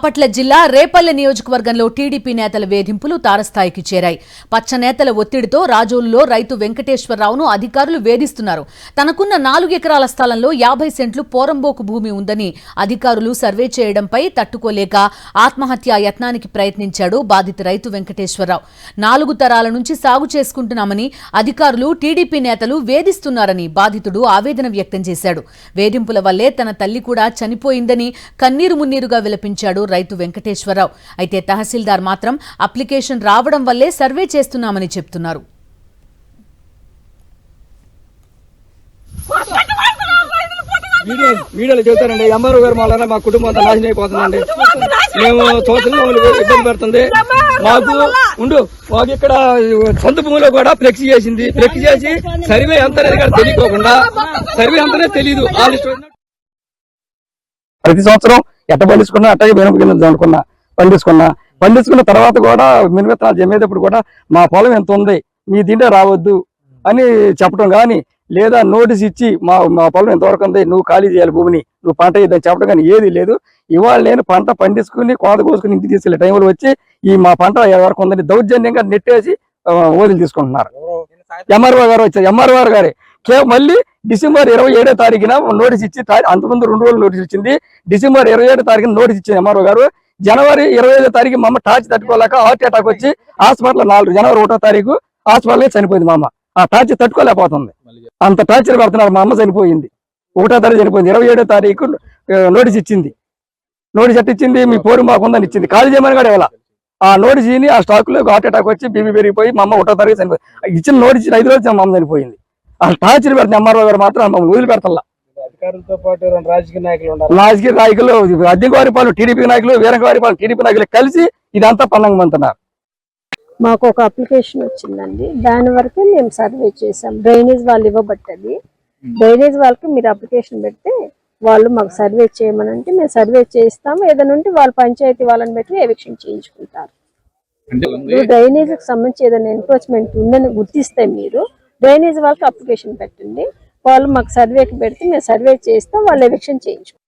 బాపట్ల జిల్లా రేపల్లె నియోజకవర్గంలో టీడీపీ నేతల వేధింపులు తారస్థాయికి చేరాయి. పచ్చ నేతల ఒత్తిడితో రాజోలులో రైతు వెంకటేశ్వరరావును అధికారులు వేధిస్తున్నారు. తనకున్న 4 ఎకరాల స్థలంలో 50 సెంట్లు పోరంబోకు భూమి ఉందని అధికారులు సర్వే చేయడంపై తట్టుకోలేక ఆత్మహత్యా యత్నానికి ప్రయత్నించాడు బాధిత రైతు వెంకటేశ్వరరావు. 4 తరాల నుంచి సాగు చేసుకుంటున్నామని అధికారులు టీడీపీ నేతలు వేధిస్తున్నారని బాధితుడు ఆవేదన వ్యక్తం చేశాడు. వేధింపుల వల్లే తన తల్లి కూడా చనిపోయిందని కన్నీరు మున్నీరుగా విలపించాడు రైతు వెంకటేశ్వరరావు. అయితే తహసీల్దార్ మాత్రం అప్లికేషన్ రావడం వల్లే సర్వే చేస్తున్నామని చెప్తున్నారు. వీడియోలు చెబుతారండి. ఎంఆర్ఓ గారు వల్ల మా కుటుంబం అంతా నాశనం అయిపోతుందండి. మేము సంవత్సరం ఇబ్బంది పెడుతుంది. మాకు ఇక్కడ సొంత భూమిలో కూడా ఫ్లెక్సీ చేసింది. ఫ్లెక్సీ చేసి సర్వే ఎంత తెలియకోకుండా సర్వే అంతనే తెలియదు. ప్రతి సంవత్సరం ఎట్ట పండించుకున్నా అట్టగే మినప గిన్నెలు అనుకున్నా పండించుకున్న తర్వాత కూడా మినవిత్తనాలు జమ్మేటప్పుడు కూడా మా పొలం ఎంత ఉంది, మీ దీంట్లో రావద్దు అని చెప్పడం కానీ, లేదా నోటీస్ ఇచ్చి మా పొలం ఎంతవరకు ఉంది, నువ్వు ఖాళీ చేయాలి భూమిని, నువ్వు పంట ఇద్దని చెప్పడం కానీ ఏది లేదు. ఇవాళ నేను పంట పండించుకుని కోత కోసుకుని ఇంటికి తీసుకెళ్లే టైంలో వచ్చి ఈ మా పంట ఎవరికి ఉందని దౌర్జన్యంగా నెట్టేసి ఓదిలు తీసుకుంటున్నారు. ఎంఆర్ఓ గారు వచ్చారు. ఎంఆర్ఓ గారే మళ్ళీ డిసెంబర్ 27వ తారీఖున నోటీస్ ఇచ్చి, అంతకుముందు 2 రోజులు నోటీస్ ఇచ్చింది. డిసెంబర్ 27వ తారీఖున నోటీస్ ఇచ్చింది ఎంఆర్ఓ గారు. జనవరి 25వ తారీఖు మా అమ్మ టార్చ్ తట్టుకోలేక హార్ట్ అటాక్ వచ్చి హాస్పిటల్ జనవరి 1వ తారీఖు హాస్పిటల్ చనిపోయింది. మా అమ్మ ఆ టార్చ్ తట్టుకోలేకపోతుంది. అంత టార్చర్ పెడుతున్నారు. మా అమ్మ చనిపోయింది. 1వ తారీఖు చనిపోయింది. 27వ తారీఖు నోటీస్ ఇచ్చింది. నోటీస్ ఎట్టిచ్చింది, మీ పోరు మాకుందని ఇచ్చింది. ఖాళీ చేయమని కూడా ఇవ్వాల. ఆ నోటీస్ ఆ స్టాక్ లో హార్ట్ అటాక్ వచ్చి బీపీ పెరిగిపోయి మా అమ్మ 1వ తారీఖు చనిపోయింది. ఇచ్చిన నోటీస్ 5 రోజులు మా అమ్మ చనిపోయింది. అసలు టార్చర్ పెడుతుంది ఎంఆర్ఓ గారు మాత్రం మమ్మల్ని వదిలిపెడతల్లా. అధికారులతో పాటు రాజకీయ నాయకులు అద్దెవారిపాలెం టీడీపీ నాయకులు, వీరంగవారిపాలెం టీడీపీ నాయకులు కలిసి ఇదంతా పన్నంగమంటున్నారు. మాకు ఒక అప్లికేషన్ వచ్చిందండి. దాని వరకు మేము సర్వే చేసాం. డ్రైనేజ్ వాళ్ళు ఇవ్వబట్టది. డ్రైనేజ్ వాళ్ళకి మీరు అప్లికేషన్ పెడితే వాళ్ళు మాకు సర్వే చేయమనంటే మేము సర్వే చేస్తాము. ఏదైనా ఉంటే వాళ్ళు పంచాయతీ వాళ్ళని పెట్టి ఎవిక్షన్ చేయించుకుంటారు. డ్రైనేజ్కి సంబంధించి ఏదైనా ఎన్క్రోచ్మెంట్ ఉందని గుర్తిస్తే మీరు డ్రైనేజ్ వాళ్ళకి అప్లికేషన్ పెట్టండి. వాళ్ళు మాకు సర్వేకి పెడితే మేము సర్వే చేస్తాం. వాళ్ళు ఎవిక్షన్ చేయించుకుంటాం.